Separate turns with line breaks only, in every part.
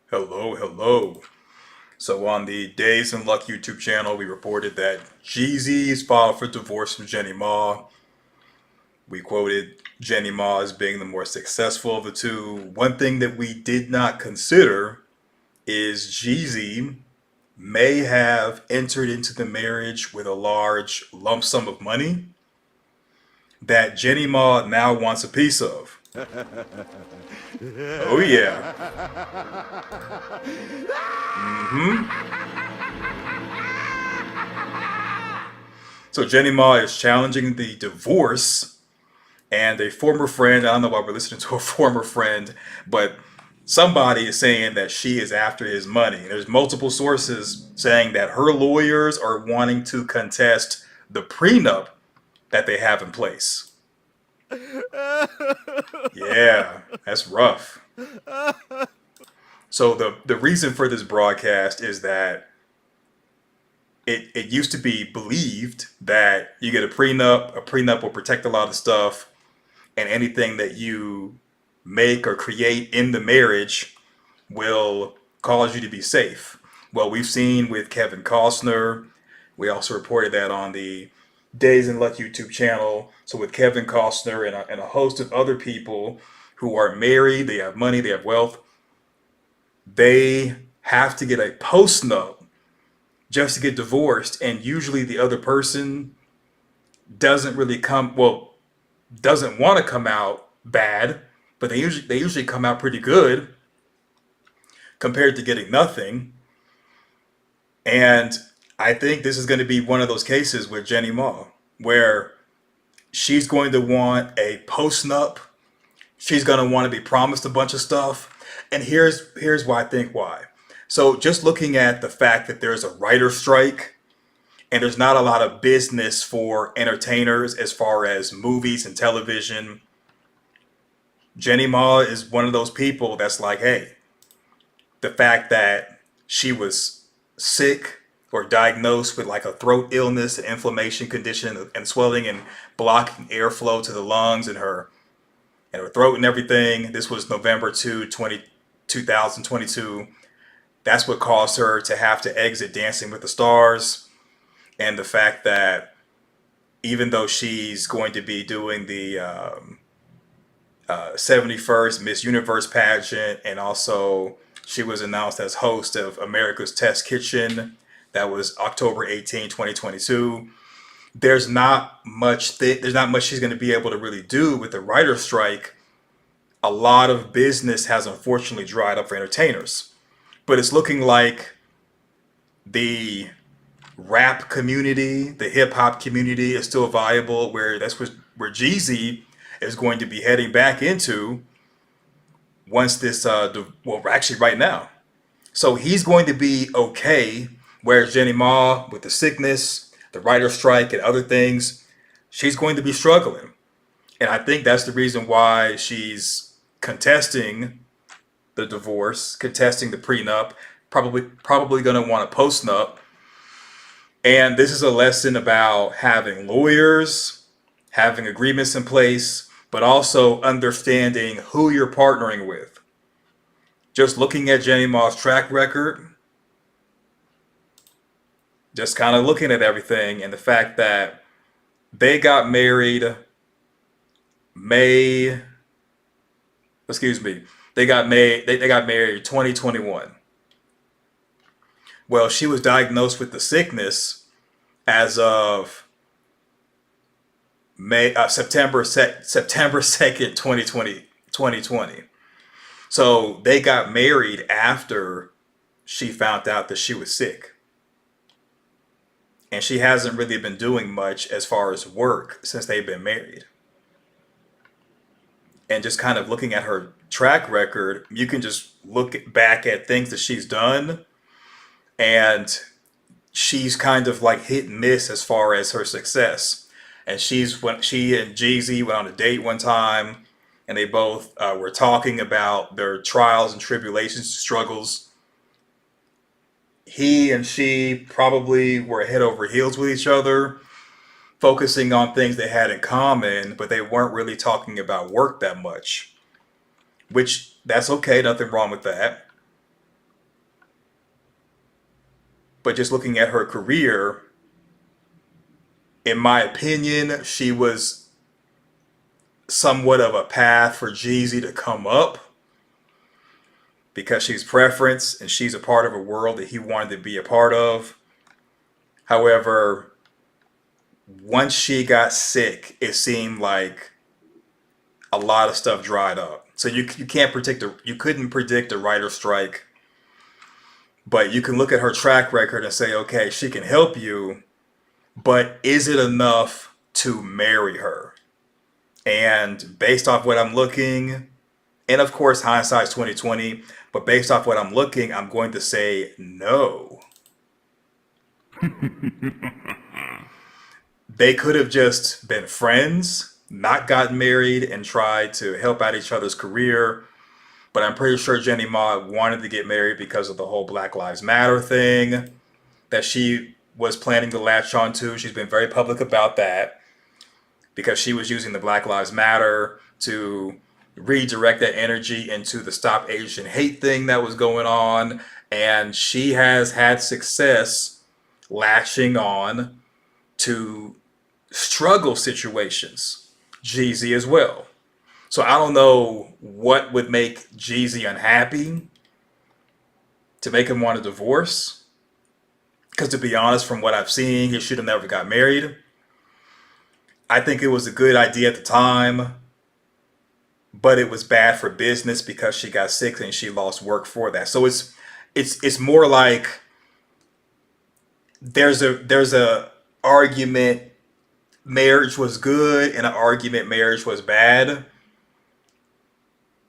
Hello, hello. So on the Days in Luck YouTube channel, we reported that Jeezy's filed for divorce from Jenny Ma. We quoted Jenny Ma as being the more successful of the two. One thing that we did not consider is Jeezy may have entered into the marriage with a large lump sum of money that Jenny Ma now wants a piece of. Oh yeah. Mm-hmm. So Jenny Ma is challenging the divorce, and a former friend, I don't know why we're listening to a former friend, but somebody is saying that she is after his money. There's multiple sources saying that her lawyers are wanting to contest the prenup that they have in place. Yeah, that's rough. So the reason for this broadcast is that it used to be believed that you get a prenup will protect a lot of stuff, and anything that you make or create in the marriage will cause you to be safe. Well, we've seen with Kevin Costner, we also reported that on the Days in Luck YouTube channel. So with Kevin Costner and a host of other people who are married, they have money, they have wealth, they have to get a post note just to get divorced, and usually the other person doesn't really come well doesn't want to come out bad, but they usually come out pretty good compared to getting nothing. And I think this is going to be one of those cases with Jenny Ma where she's going to want a post nup. She's going to want to be promised a bunch of stuff. And here's why I think why. So just looking at the fact that there's a writer strike and there's not a lot of business for entertainers as far as movies and television, Jenny Ma is one of those people that's like, hey, the fact that she was sick or diagnosed with like a throat illness, an inflammation condition, and swelling and blocking airflow to the lungs and her throat and everything. This was November 2022. That's what caused her to have to exit Dancing with the Stars. And the fact that even though she's going to be doing the 71st Miss Universe pageant, and also she was announced as host of America's Test Kitchen. That was October 18, 2022. There's not much she's going to be able to really do with the writer strike. A lot of business has unfortunately dried up for entertainers. But it's looking like the rap community, the hip hop community is still viable, where where Jeezy is going to be heading back into once this well, actually right now. So he's going to be okay, whereas Jenny Ma with the sickness, the writer strike, and other things, she's going to be struggling. And I think that's the reason why she's contesting the divorce, contesting the prenup, probably going to want a postnup. And this is a lesson about having lawyers, having agreements in place, but also understanding who you're partnering with. Just looking at Jenny Ma's track record, just kind of looking at everything, and the fact that they got married May, excuse me, they got married 2021. Well, she was diagnosed with the sickness as of September 2nd, 2020. So they got married after she found out that she was sick. And she hasn't really been doing much as far as work since they've been married. And just kind of looking at her track record, you can just look back at things that she's done, and she's kind of like hit and miss as far as her success. And when she and Jeezy went on a date one time, and they both were talking about their trials and tribulations, struggles. He and she probably were head over heels with each other, focusing on things they had in common, but they weren't really talking about work that much, which that's okay, nothing wrong with that. But just looking at her career, in my opinion, she was somewhat of a path for Jeezy to come up because she's preference and she's a part of a world that he wanted to be a part of. However, once she got sick, it seemed like a lot of stuff dried up. So you can't predict you couldn't predict a writer strike, but you can look at her track record and say, okay, she can help you, but is it enough to marry her? And based off what I'm looking, and of course hindsight's 2020, but based off what I'm looking, I'm going to say no. They could have just been friends, not gotten married, and tried to help out each other's career. But I'm pretty sure Jenny Ma wanted to get married because of the whole Black Lives Matter thing that she was planning to latch on to. She's been very public about that because she was using the Black Lives Matter to redirect that energy into the Stop Asian Hate thing that was going on. And she has had success latching on to struggle situations. Jeezy as well. So I don't know what would make Jeezy unhappy to make him want a divorce. Because to be honest, from what I've seen, he should have never got married. I think it was a good idea at the time, but it was bad for business because she got sick and she lost work for that. So it's more like there's a argument marriage was good and an argument marriage was bad.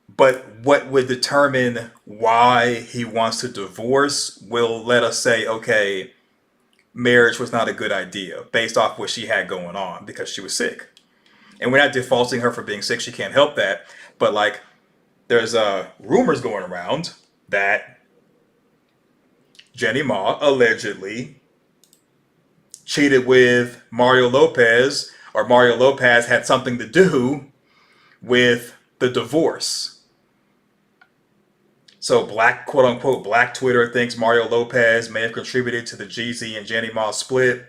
But what would determine why he wants to divorce will let us say, okay, marriage was not a good idea based off what she had going on because she was sick. And we're not defaulting her for being sick. She can't help that. But like, there's rumors going around that Jenny Ma allegedly cheated with Mario Lopez, or Mario Lopez had something to do with the divorce. So black, quote unquote, black Twitter thinks Mario Lopez may have contributed to the Jeezy and Jenny Ma split.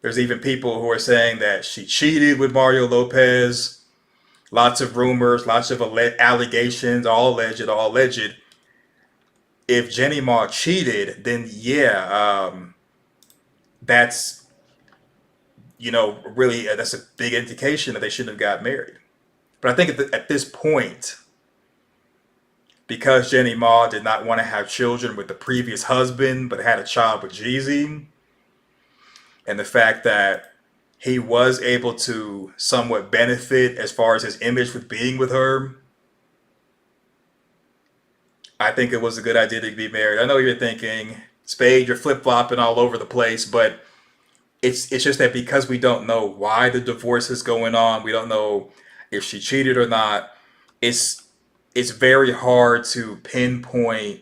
There's even people who are saying that she cheated with Mario Lopez. Lots of rumors, lots of allegations, all alleged, all alleged. If Jenny Ma cheated, then yeah, that's, really, that's a big indication that they shouldn't have got married. But I think at this point, because Jenny Ma did not want to have children with the previous husband, but had a child with Jeezy, and the fact that he was able to somewhat benefit as far as his image with being with her, I think it was a good idea to be married. I know you're thinking, Spade, you're flip-flopping all over the place, but it's just that because we don't know why the divorce is going on, we don't know if she cheated or not, it's very hard to pinpoint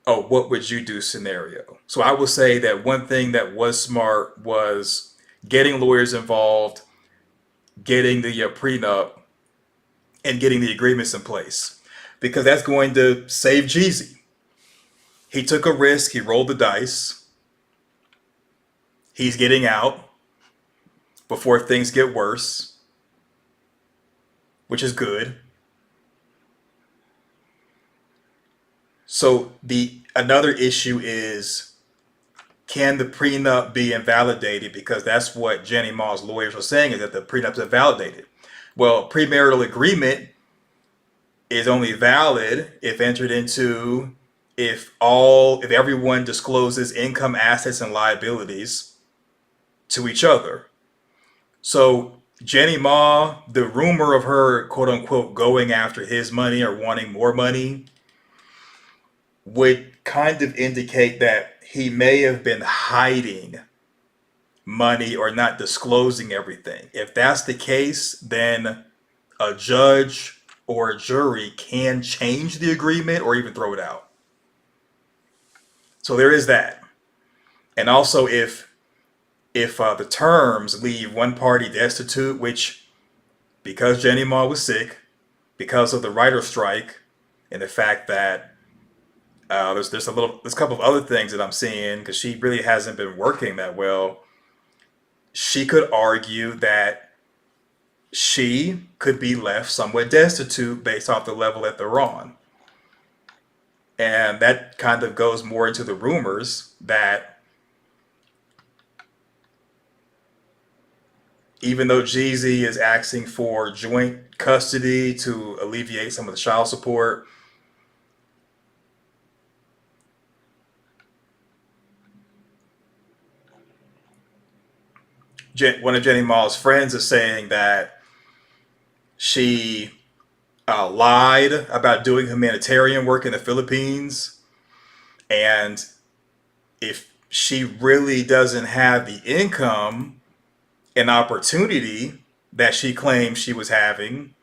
a what would you do scenario. So I will say that one thing that was smart was getting lawyers involved, getting the prenup, and getting the agreements in place. Because that's going to save Jeezy. He took a risk, he rolled the dice. He's getting out before things get worse, which is good. So another issue is, can the prenup be invalidated? Because that's what Jenny Ma's lawyers are saying, is that the prenup's invalidated. Well, premarital agreement is only valid if entered into if everyone discloses income, assets, and liabilities to each other. So Jenny Ma, the rumor of her quote unquote going after his money or wanting more money would kind of indicate that he may have been hiding money or not disclosing everything. If that's the case, then a judge or a jury can change the agreement or even throw it out. So there is that. And also, if the terms leave one party destitute, which, because Jenny Ma was sick, because of the writer's strike, and the fact that There's a couple of other things that I'm seeing because she really hasn't been working that well. She could argue that she could be left somewhat destitute based off the level that they're on. And that kind of goes more into the rumors that even though Jeezy is asking for joint custody to alleviate some of the child support, one of Jenny Mall's friends is saying that she lied about doing humanitarian work in the Philippines, and if she really doesn't have the income and opportunity that she claims she was having,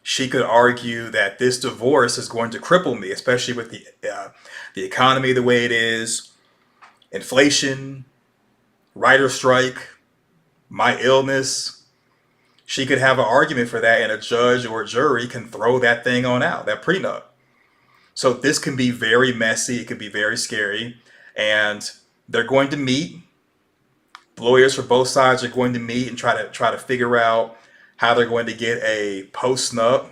she could argue that this divorce is going to cripple me, especially with the economy the way it is, inflation, writer strike, my illness. She could have an argument for that, and a judge or a jury can throw that thing on out, that prenup. So this can be very messy. It can be very scary, and they're going to meet. Lawyers for both sides are going to meet and try to figure out how they're going to get a post nup.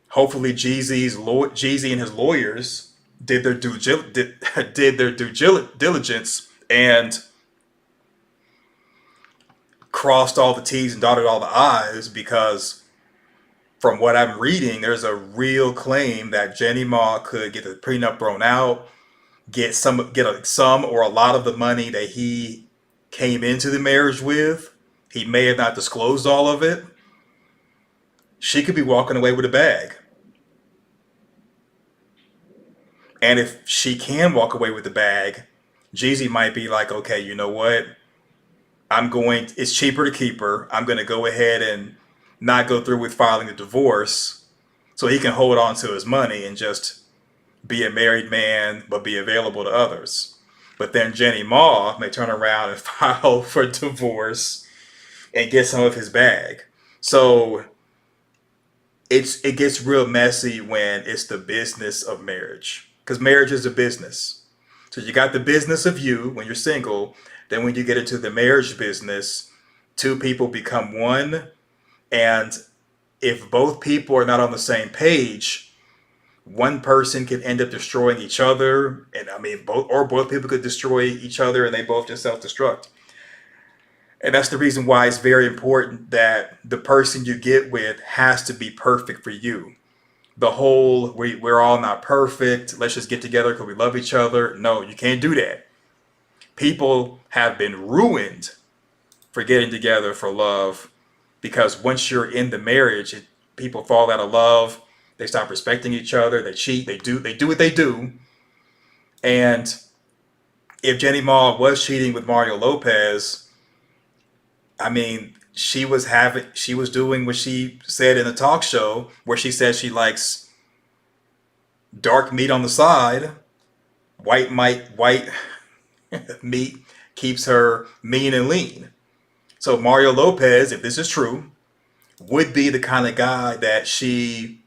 Hopefully, Jeezy and his lawyers did their due diligence and crossed all the T's and dotted all the I's, because from what I'm reading, there's a real claim that Jenny Ma could get the prenup thrown out, get some or a lot of the money that he came into the marriage with. He may have not disclosed all of it. She could be walking away with a bag. And if she can walk away with the bag, Jeezy might be like, okay, you know what? It's cheaper to keep her. I'm going to go ahead and not go through with filing the divorce so he can hold on to his money and just be a married man, but be available to others. But then Jenny Ma may turn around and file for divorce and get some of his bag. So it gets real messy when it's the business of marriage, because marriage is a business. So you got the business of you when you're single. Then when you get into the marriage business, two people become one. And if both people are not on the same page, one person can end up destroying each other. And I mean, both people could destroy each other, and they both just self-destruct. And that's the reason why it's very important that the person you get with has to be perfect for you. The whole we're all not perfect, let's just get together because we love each other. No, you can't do that. People have been ruined for getting together for love, because once you're in the marriage, people fall out of love. They stop respecting each other. They cheat. They do what they do. And if Jenny Ma was cheating with Mario Lopez, I mean, she was doing what she said in a talk show where she said she likes dark meat on the side. White meat keeps her mean and lean. So Mario Lopez, if this is true, would be the kind of guy that she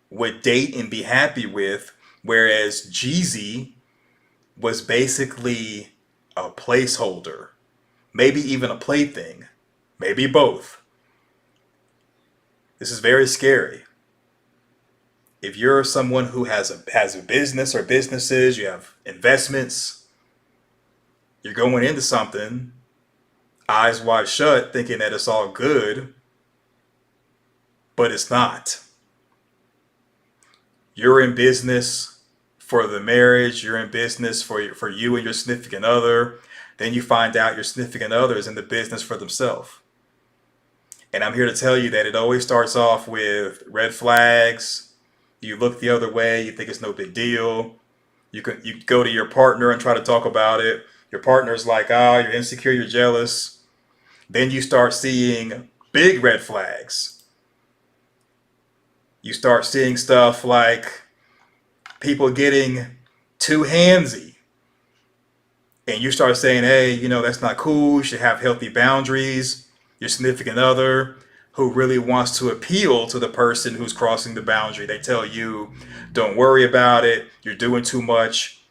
would date and be happy with, whereas Jeezy was basically a placeholder, maybe even a plaything, maybe both. This is very scary. If you're someone who has a business or businesses, you have investments, you're going into something eyes wide shut, thinking that it's all good, but it's not. You're in business for the marriage. You're in business for you and your significant other. Then you find out your significant other is in the business for themselves. And I'm here to tell you that it always starts off with red flags. You look the other way. You think it's no big deal. You go to your partner and try to talk about it. Your partner's like, you're insecure, you're jealous. Then you start seeing big red flags. You start seeing stuff like people getting too handsy. And you start saying, hey, that's not cool. You should have healthy boundaries. Your significant other, who really wants to appeal to the person who's crossing the boundary. They tell you, don't worry about it, you're doing too much.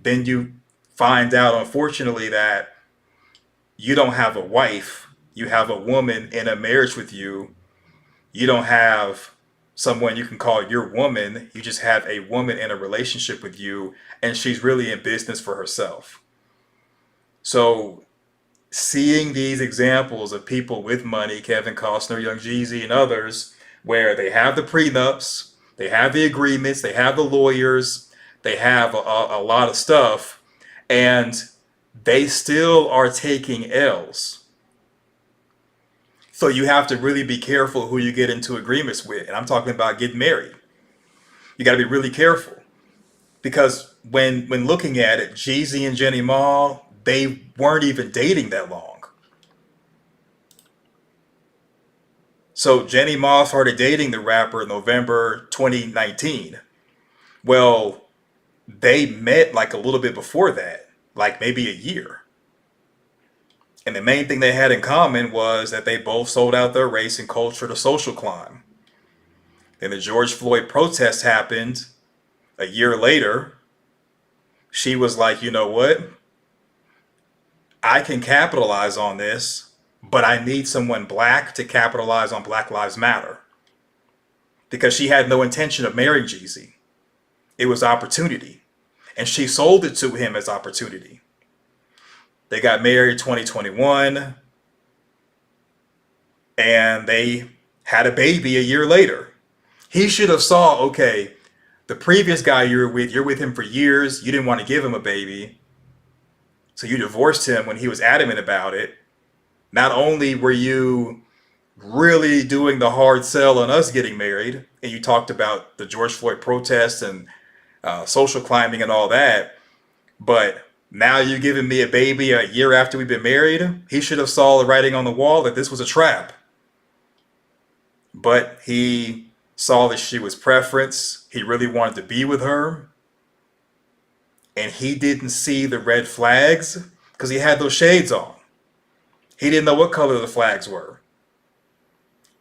Then you find out, unfortunately, that you don't have a wife, you have a woman in a marriage with you. You don't have someone you can call your woman, you just have a woman in a relationship with you, and she's really in business for herself. So seeing these examples of people with money, Kevin Costner, Young Jeezy, and others, where they have the prenups, they have the agreements, they have the lawyers, they have a lot of stuff, and they still are taking L's. So you have to really be careful who you get into agreements with. And I'm talking about getting married. You got to be really careful. Because when looking at it, Jeezy and Jenny Ma, they weren't even dating that long. So Jenny Ma started dating the rapper in November 2019. Well, they met like a little bit before that, like maybe a year. And the main thing they had in common was that they both sold out their race and culture to social climb. Then the George Floyd protests happened a year later. She was like, you know what? I can capitalize on this, but I need someone black to capitalize on Black Lives Matter. Because she had no intention of marrying Jeezy. It was opportunity. And she sold it to him as opportunity. They got married 2021, and they had a baby a year later. He should have saw, okay, the previous guy you're with him for years, you didn't want to give him a baby, so you divorced him when he was adamant about it. Not only were you really doing the hard sell on us getting married, and you talked about the George Floyd protests and social climbing and all that, but now you're giving me a baby a year after we've been married. He should have saw the writing on the wall that this was a trap. But he saw that she was preference. He really wanted to be with her. And he didn't see the red flags because he had those shades on. He didn't know what color the flags were.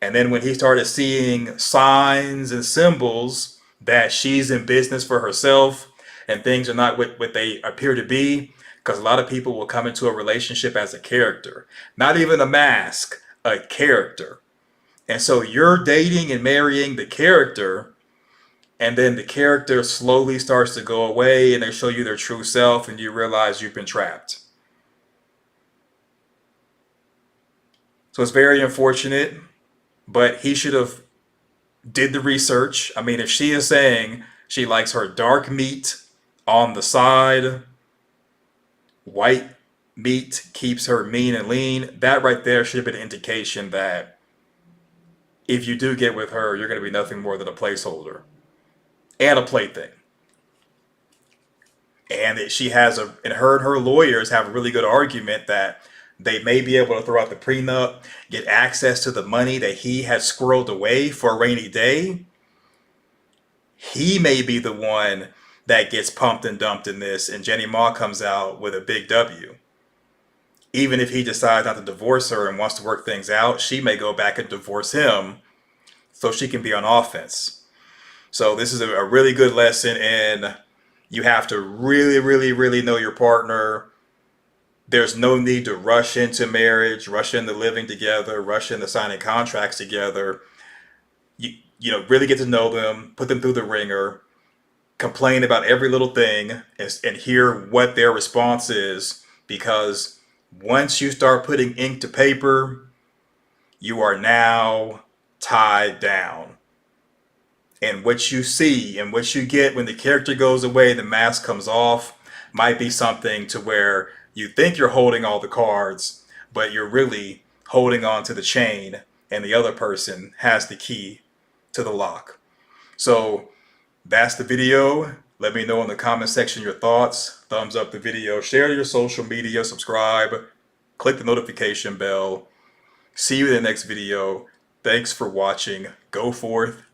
And then when he started seeing signs and symbols that she's in business for herself, and things are not what they appear to be, because a lot of people will come into a relationship as a character, not even a mask, a character. And so you're dating and marrying the character, and then the character slowly starts to go away and they show you their true self and you realize you've been trapped. So it's very unfortunate, but he should have did the research. I mean, if she is saying she likes her dark meat on the side, white meat keeps her mean and lean, that right there should have been an indication that if you do get with her, you're going to be nothing more than a placeholder and a plaything. And that she has and her lawyers have a really good argument that they may be able to throw out the prenup, get access to the money that he had squirreled away for a rainy day. He may be the one that gets pumped and dumped in this, and Jenny Ma comes out with a big W. Even if he decides not to divorce her and wants to work things out, she may go back and divorce him so she can be on offense. So this is a really good lesson, and you have to really, really, really know your partner. There's no need to rush into marriage, rush into living together, rush into signing contracts together. You know, really get to know them, put them through the ringer, complain about every little thing, and hear what their response is, because once you start putting ink to paper, you are now tied down. And what you see and what you get when the character goes away, the mask comes off, might be something to where you think you're holding all the cards, but you're really holding on to the chain, and the other person has the key to the lock. So that's the video. Let me know in the comment section your thoughts. Thumbs up the video, share to your social media, subscribe, click the notification bell. See you in the next video. Thanks for watching. Go forth.